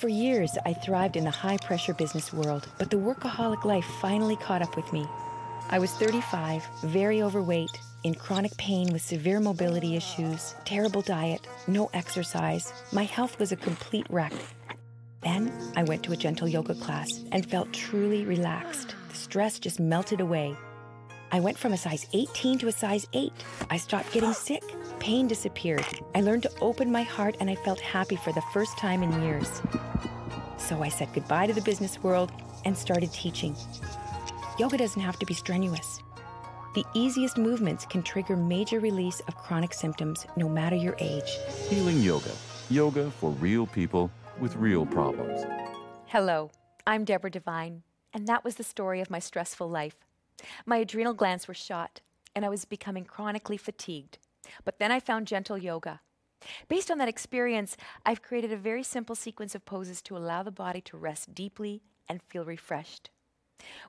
For years, I thrived in the high-pressure business world, but the workaholic life finally caught up with me. I was 35, very overweight, in chronic pain with severe mobility issues, terrible diet, no exercise. My health was a complete wreck. Then I went to a gentle yoga class and felt truly relaxed. The stress just melted away. I went from a size 18 to a size 8. I stopped getting sick. Pain disappeared. I learned to open my heart and I felt happy for the first time in years. So I said goodbye to the business world and started teaching. Yoga doesn't have to be strenuous. The easiest movements can trigger major release of chronic symptoms, no matter your age. Healing Yoga. Yoga for real people with real problems. Hello, I'm Deborah Divine, and that was the story of my stressful life. My adrenal glands were shot, and I was becoming chronically fatigued. But then I found gentle yoga. Based on that experience, I've created a very simple sequence of poses to allow the body to rest deeply and feel refreshed.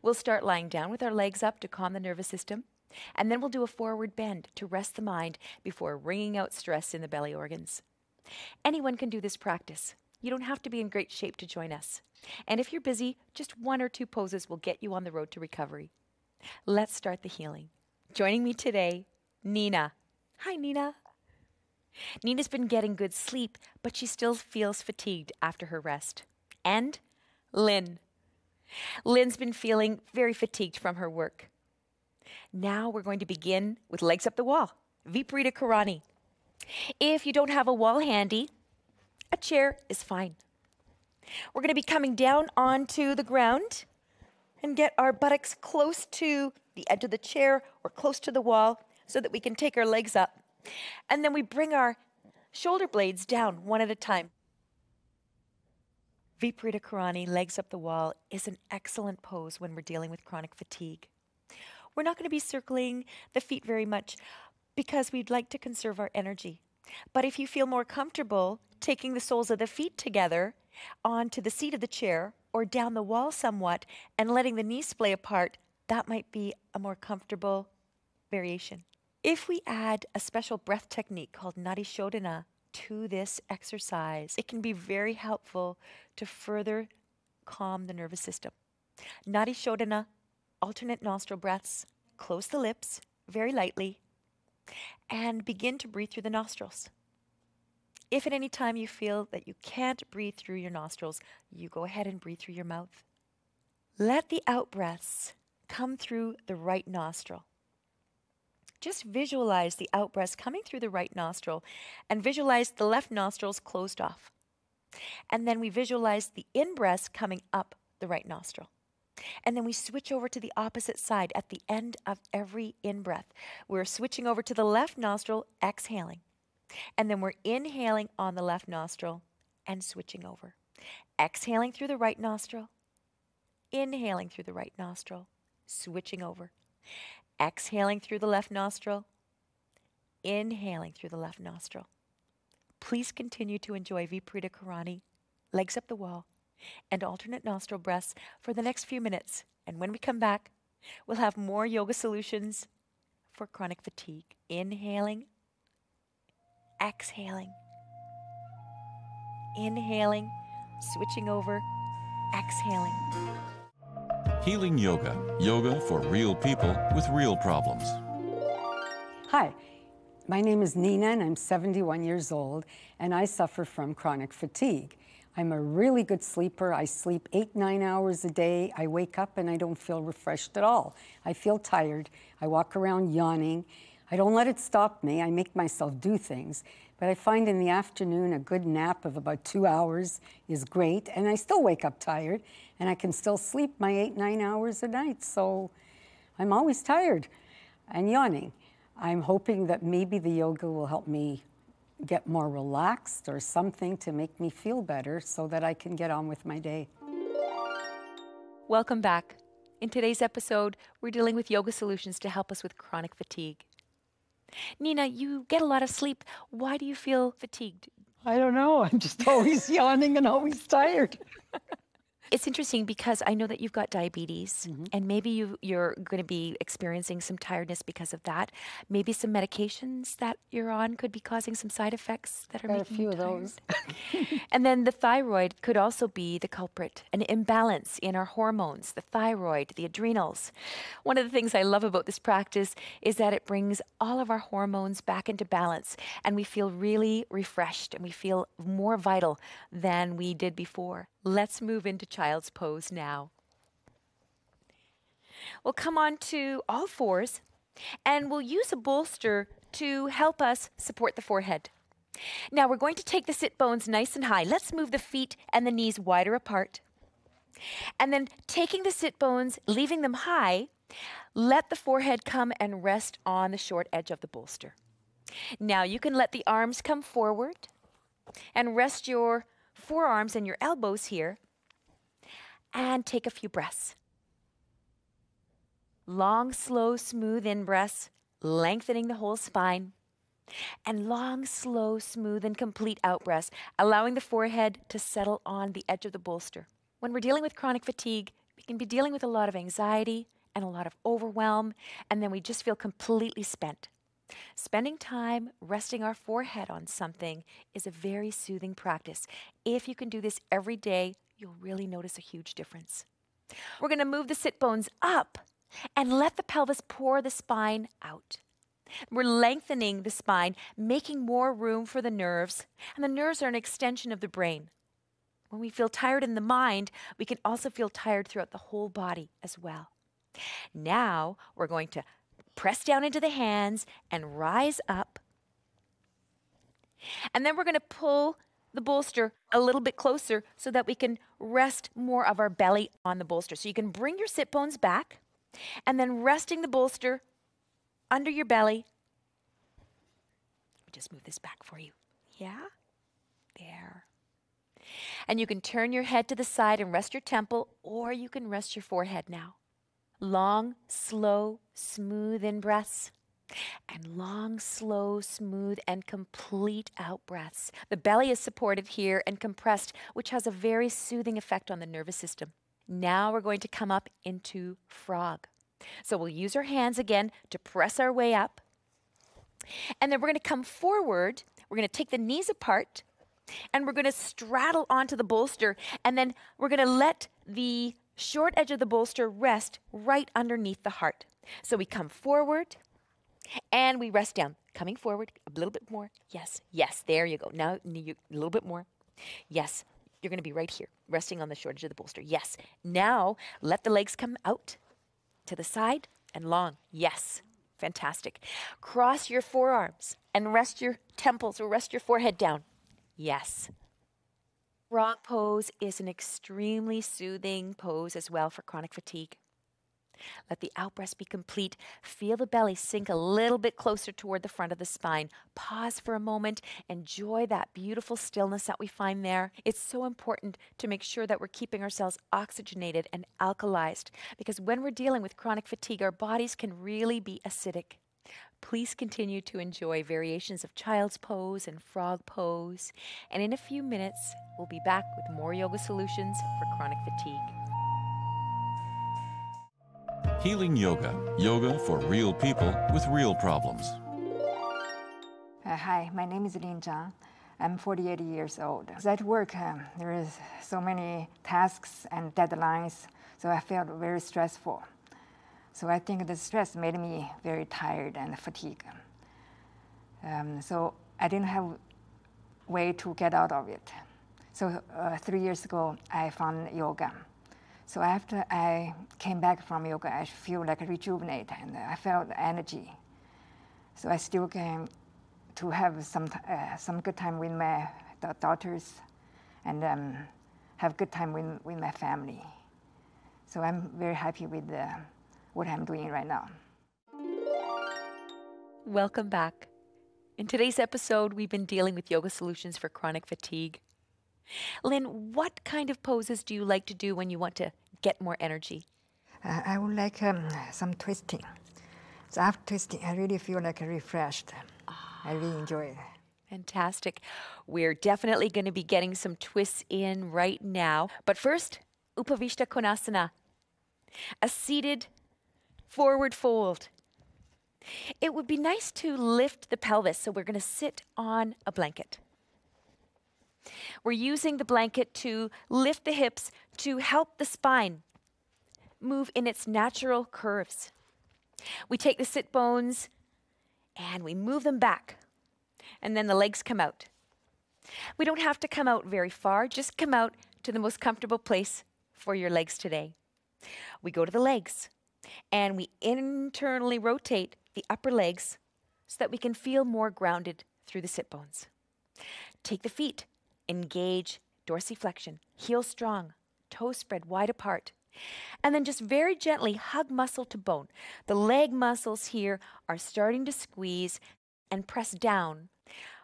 We'll start lying down with our legs up to calm the nervous system, and then we'll do a forward bend to rest the mind before wringing out stress in the belly organs. Anyone can do this practice. You don't have to be in great shape to join us. And if you're busy, just 1 or 2 poses will get you on the road to recovery. Let's start the healing. Joining me today, Nina. Hi, Nina. Nina's been getting good sleep, but she still feels fatigued after her rest. And Lynn. Lynn's been feeling very fatigued from her work. Now we're going to begin with legs up the wall, Viparita Karani. If you don't have a wall handy, a chair is fine. We're going to be coming down onto the ground and get our buttocks close to the edge of the chair or close to the wall so that we can take our legs up. And then we bring our shoulder blades down one at a time. Viparita Karani, legs up the wall, is an excellent pose when we're dealing with chronic fatigue. We're not going to be circling the feet very much because we'd like to conserve our energy. But if you feel more comfortable taking the soles of the feet together onto the seat of the chair or down the wall somewhat and letting the knees splay apart, that might be a more comfortable variation. If we add a special breath technique called Nadi Shodhana to this exercise, it can be very helpful to further calm the nervous system. Nadi Shodhana, alternate nostril breaths, close the lips very lightly, and begin to breathe through the nostrils. If at any time you feel that you can't breathe through your nostrils, you go ahead and breathe through your mouth. Let the out-breaths come through the right nostril. Just visualize the out-breaths coming through the right nostril and visualize the left nostrils closed off. And then we visualize the in-breaths coming up the right nostril. And then we switch over to the opposite side at the end of every in-breath. We're switching over to the left nostril, exhaling. And then we're inhaling on the left nostril and switching over. Exhaling through the right nostril, inhaling through the right nostril, switching over. Exhaling through the left nostril, inhaling through the left nostril. Please continue to enjoy Viparita Karani, legs up the wall, and alternate nostril breaths for the next few minutes. And when we come back, we'll have more yoga solutions for chronic fatigue. Inhaling, exhaling, inhaling, switching over, exhaling. Healing Yoga. Yoga for real people with real problems. Hi, my name is Nina and I'm 71 years old and I suffer from chronic fatigue. I'm a really good sleeper. I sleep 8-9 hours a day. I wake up and I don't feel refreshed at all. I feel tired. I walk around yawning. I don't let it stop me. I make myself do things. But I find in the afternoon a good nap of about 2 hours is great. And I still wake up tired. And I can still sleep my 8-9 hours a night. So I'm always tired and yawning. I'm hoping that maybe the yoga will help me get more relaxed or something to make me feel better so that I can get on with my day. Welcome back. In today's episode, we're dealing with yoga solutions to help us with chronic fatigue. Nina, you get a lot of sleep. Why do you feel fatigued? I don't know. I'm just always yawning and always tired. It's interesting because I know that you've got diabetes and maybe you're going to be experiencing some tiredness because of that. Maybe some medications that you're on could be causing some side effects that are Got a making few you of those. And then the thyroid could also be the culprit, an imbalance in our hormones, the thyroid, the adrenals. One of the things I love about this practice is that it brings all of our hormones back into balance and we feel really refreshed and we feel more vital than we did before. Let's move into child's pose now. We'll come on to all fours and we'll use a bolster to help us support the forehead. Now we're going to take the sit bones nice and high. Let's move the feet and the knees wider apart. And then taking the sit bones, leaving them high, let the forehead come and rest on the short edge of the bolster. Now you can let the arms come forward and rest your forearms and your elbows here and take a few breaths. Long, slow, smooth in-breaths, lengthening the whole spine. And long, slow, smooth, and complete out-breaths, allowing the forehead to settle on the edge of the bolster. When we're dealing with chronic fatigue, we can be dealing with a lot of anxiety and a lot of overwhelm, and then we just feel completely spent. Spending time resting our forehead on something is a very soothing practice. If you can do this every day, you'll really notice a huge difference. We're going to move the sit bones up and let the pelvis pour the spine out. We're lengthening the spine, making more room for the nerves, and the nerves are an extension of the brain. When we feel tired in the mind, we can also feel tired throughout the whole body as well. Now we're going to press down into the hands and rise up. And then we're going to pull the bolster a little bit closer so that we can rest more of our belly on the bolster. So you can bring your sit bones back and then resting the bolster under your belly. Let me just move this back for you. Yeah? There. And you can turn your head to the side and rest your temple, or you can rest your forehead now. Long, slow, smooth in-breaths, and long, slow, smooth, and complete out-breaths. The belly is supported here and compressed, which has a very soothing effect on the nervous system. Now we're going to come up into frog. So we'll use our hands again to press our way up. And then we're going to come forward. We're going to take the knees apart and we're going to straddle onto the bolster. And then we're going to let the short edge of the bolster rest right underneath the heart. So we come forward and we rest down. Coming forward a little bit more. Yes, yes, there you go. Now a little bit more. Yes, you're going to be right here, resting on the short edge of the bolster. Yes. Now let the legs come out to the side and long. Yes. Fantastic. Cross your forearms and rest your temples or rest your forehead down. Yes. Frog pose is an extremely soothing pose as well for chronic fatigue. Let the out-breaths be complete. Feel the belly sink a little bit closer toward the front of the spine. Pause for a moment. Enjoy that beautiful stillness that we find there. It's so important to make sure that we're keeping ourselves oxygenated and alkalized, because when we're dealing with chronic fatigue, our bodies can really be acidic. Please continue to enjoy variations of child's pose and frog pose. And in a few minutes, we'll be back with more yoga solutions for chronic fatigue. Healing Yoga. Yoga for real people with real problems. Hi, my name is Lin Zhang. I'm 48 years old. At work, there is so many tasks and deadlines, so I felt very stressful. So I think the stress made me very tired and fatigued. So I didn't have a way to get out of it. So 3 years ago, I found yoga. So after I came back from yoga, I feel like rejuvenate and I felt energy. So I still came to have some good time with my daughters and have good time with my family. So I'm very happy with what I'm doing right now. Welcome back. In today's episode, we've been dealing with yoga solutions for chronic fatigue. Lynn, what kind of poses do you like to do when you want to get more energy? I would like some twisting. So after twisting, I really feel like refreshed. I really enjoy it. Fantastic. We're definitely going to be getting some twists in right now. But first, Upavishta Konasana, a seated forward fold. It would be nice to lift the pelvis, so we're going to sit on a blanket. We're using the blanket to lift the hips to help the spine move in its natural curves. We take the sit bones and we move them back, and then the legs come out. We don't have to come out very far, just come out to the most comfortable place for your legs today. We go to the legs and we internally rotate the upper legs so that we can feel more grounded through the sit bones. Take the feet, engage dorsiflexion, heel strong, toes spread wide apart, and then just very gently hug muscle to bone. The leg muscles here are starting to squeeze and press down.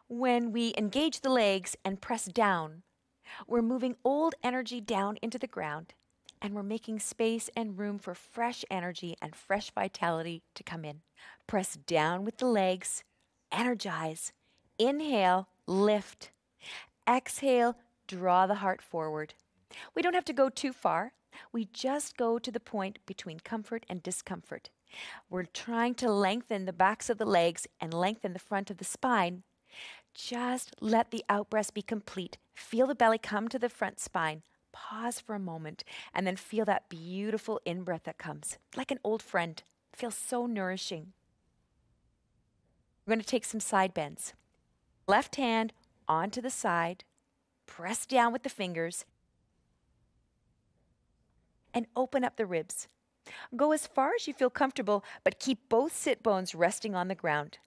When we engage the legs and press down, we're moving old energy down into the ground, and we're making space and room for fresh energy and fresh vitality to come in. Press down with the legs, energize, inhale, lift, exhale, draw the heart forward. We don't have to go too far. We just go to the point between comfort and discomfort. We're trying to lengthen the backs of the legs and lengthen the front of the spine. Just let the out-breath be complete. Feel the belly come to the front spine. Pause for a moment and then feel that beautiful in-breath that comes, like an old friend. Feels so nourishing. We're going to take some side bends. Left hand onto the side, press down with the fingers, and open up the ribs. Go as far as you feel comfortable, but keep both sit bones resting on the ground.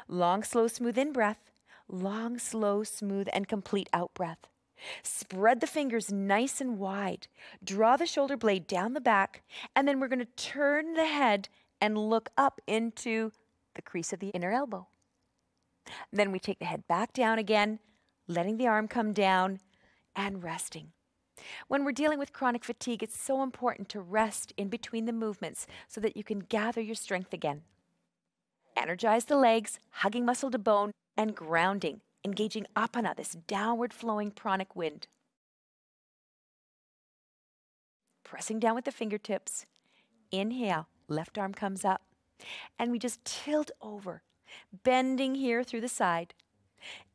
Long, slow, smooth in-breath. Long, slow, smooth, and complete out-breath. Spread the fingers nice and wide. Draw the shoulder blade down the back, and then we're going to turn the head and look up into the crease of the inner elbow. Then we take the head back down again, letting the arm come down and resting. When we're dealing with chronic fatigue, it's so important to rest in between the movements so that you can gather your strength again. Energize the legs, hugging muscle to bone, and grounding, engaging apana, this downward flowing pranic wind. Pressing down with the fingertips. Inhale, left arm comes up. And we just tilt over, bending here through the side.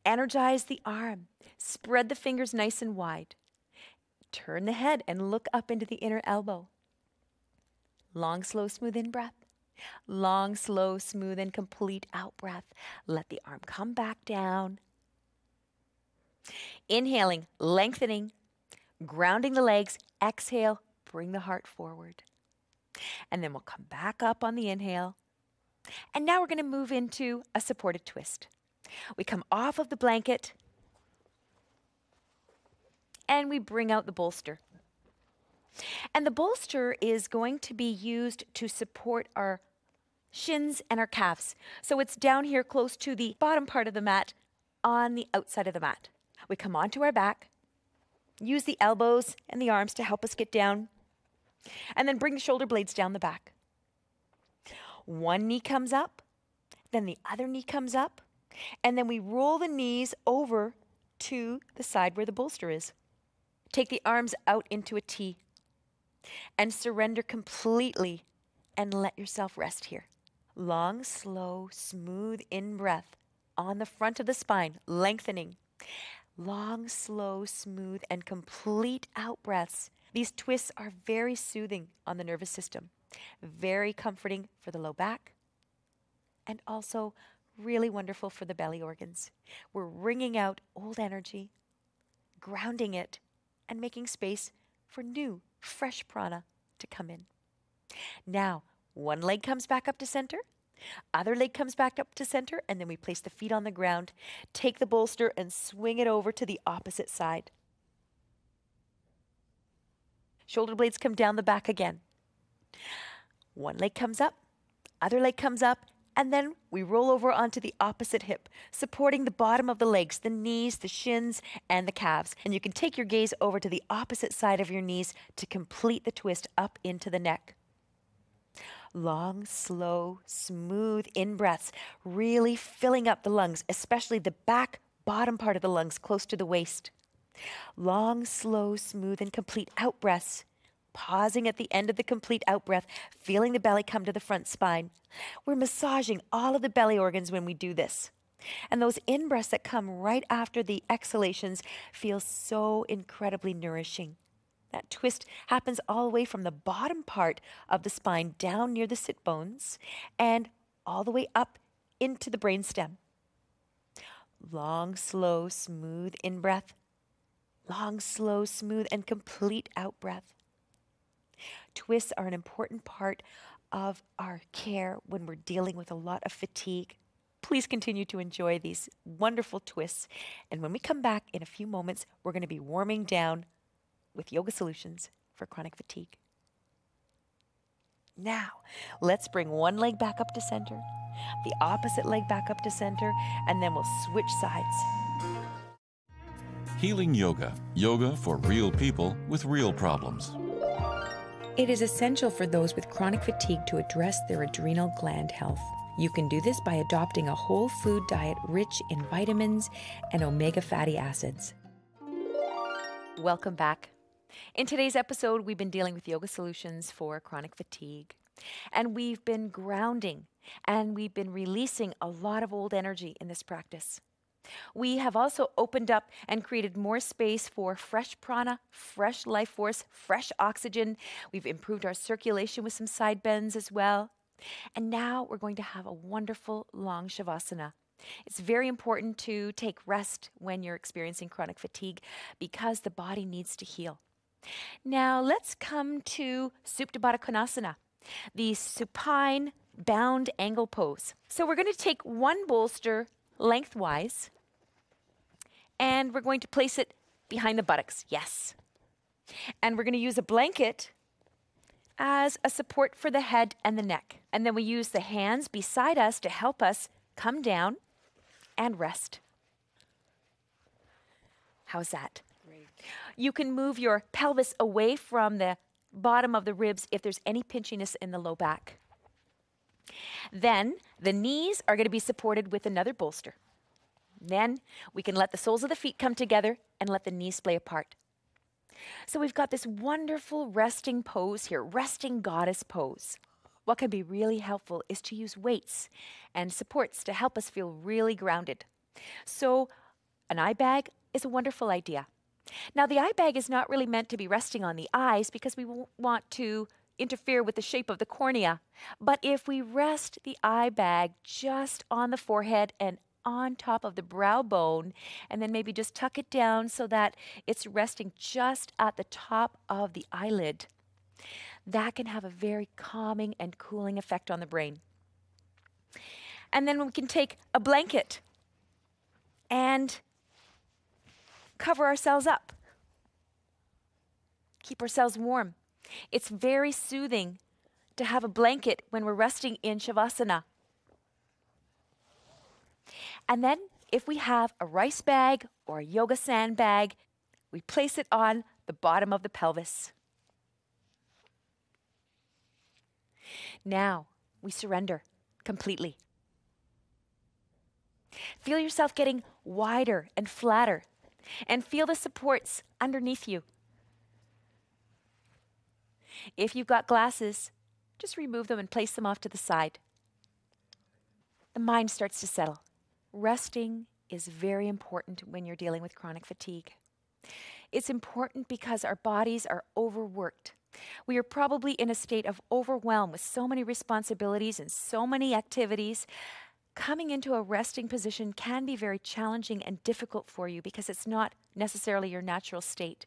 Energize the arm. Spread the fingers nice and wide. Turn the head and look up into the inner elbow. Long, slow, smooth in-breath. Long, slow, smooth, and complete out-breath. Let the arm come back down. Inhaling, lengthening, grounding the legs. Exhale, bring the heart forward. And then we'll come back up on the inhale. And now we're going to move into a supported twist. We come off of the blanket and we bring out the bolster. And the bolster is going to be used to support our shins and our calves. So it's down here close to the bottom part of the mat on the outside of the mat. We come onto our back, use the elbows and the arms to help us get down, and then bring the shoulder blades down the back. One knee comes up, then the other knee comes up, and then we roll the knees over to the side where the bolster is. Take the arms out into a T and surrender completely and let yourself rest here. Long, slow, smooth in-breath on the front of the spine, lengthening. Long, slow, smooth, and complete out-breaths. These twists are very soothing on the nervous system, very comforting for the low back, and also really wonderful for the belly organs. We're wringing out old energy, grounding it, and making space for new, fresh prana to come in. Now, one leg comes back up to center, other leg comes back up to center, and then we place the feet on the ground, take the bolster and swing it over to the opposite side. Shoulder blades come down the back again. One leg comes up, other leg comes up, and then we roll over onto the opposite hip, supporting the bottom of the legs, the knees, the shins, and the calves. And you can take your gaze over to the opposite side of your knees to complete the twist up into the neck. Long, slow, smooth in-breaths, really filling up the lungs, especially the back bottom part of the lungs close to the waist. Long, slow, smooth, and complete out breaths. Pausing at the end of the complete out breath, feeling the belly come to the front spine. We're massaging all of the belly organs when we do this. And those in-breaths that come right after the exhalations feel so incredibly nourishing. That twist happens all the way from the bottom part of the spine down near the sit bones and all the way up into the brainstem. Long, slow, smooth in-breath. Long, slow, smooth, and complete out-breath. Twists are an important part of our care when we're dealing with a lot of fatigue. Please continue to enjoy these wonderful twists. And when we come back in a few moments, we're going to be warming down with yoga solutions for chronic fatigue. Now, let's bring one leg back up to center, the opposite leg back up to center, and then we'll switch sides. Healing Yoga. Yoga for real people with real problems. It is essential for those with chronic fatigue to address their adrenal gland health. You can do this by adopting a whole food diet rich in vitamins and omega fatty acids. Welcome back. In today's episode, we've been dealing with yoga solutions for chronic fatigue. And we've been grounding and we've been releasing a lot of old energy in this practice. We have also opened up and created more space for fresh prana, fresh life force, fresh oxygen. We've improved our circulation with some side bends as well. And now we're going to have a wonderful long Savasana. It's very important to take rest when you're experiencing chronic fatigue because the body needs to heal. Now let's come to Supta Baddha Konasana, the supine bound angle pose. So we're going to take one bolster lengthwise and we're going to place it behind the buttocks. Yes. And we're going to use a blanket as a support for the head and the neck. And then we use the hands beside us to help us come down and rest. How's that? Great. You can move your pelvis away from the bottom of the ribs if there's any pinchiness in the low back. Then the knees are going to be supported with another bolster. Then we can let the soles of the feet come together and let the knees splay apart. So we've got this wonderful resting pose here, resting goddess pose. What can be really helpful is to use weights and supports to help us feel really grounded. So an eye bag is a wonderful idea. Now the eye bag is not really meant to be resting on the eyes because we won't want to interfere with the shape of the cornea. But if we rest the eye bag just on the forehead and on top of the brow bone, and then maybe just tuck it down so that it's resting just at the top of the eyelid, that can have a very calming and cooling effect on the brain. And then we can take a blanket and cover ourselves up. Keep ourselves warm. It's very soothing to have a blanket when we're resting in Shavasana. And then if we have a rice bag or a yoga sand bag, we place it on the bottom of the pelvis. Now we surrender completely. Feel yourself getting wider and flatter and feel the supports underneath you. If you've got glasses, just remove them and place them off to the side. The mind starts to settle. Resting is very important when you're dealing with chronic fatigue. It's important because our bodies are overworked. We are probably in a state of overwhelm with so many responsibilities and so many activities. Coming into a resting position can be very challenging and difficult for you because it's not necessarily your natural state.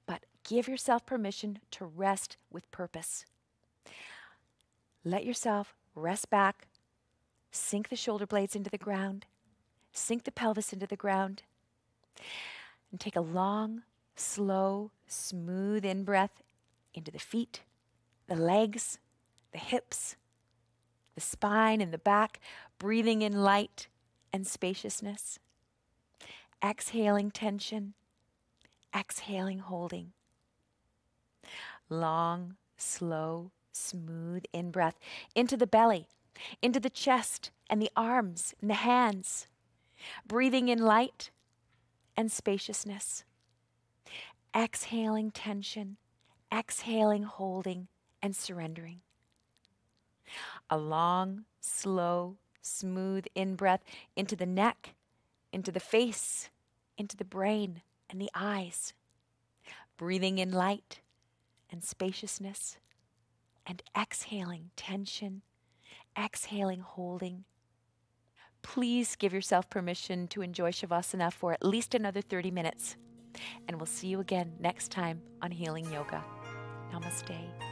But give yourself permission to rest with purpose. Let yourself rest back. Sink the shoulder blades into the ground. Sink the pelvis into the ground. And take a long, slow, smooth in-breath into the feet, the legs, the hips, the spine and the back, breathing in light and spaciousness. Exhaling tension. Exhaling holding. Long, slow, smooth in-breath into the belly, into the chest and the arms and the hands, breathing in light and spaciousness. exhaling tension, exhaling holding, and surrendering. A long, slow, smooth in-breath into the neck, into the face, into the brain and the eyes. Breathing in light and spaciousness, and exhaling tension, exhaling holding. Please give yourself permission to enjoy Savasana for at least another 30 minutes. And we'll see you again next time on Healing Yoga. Namaste.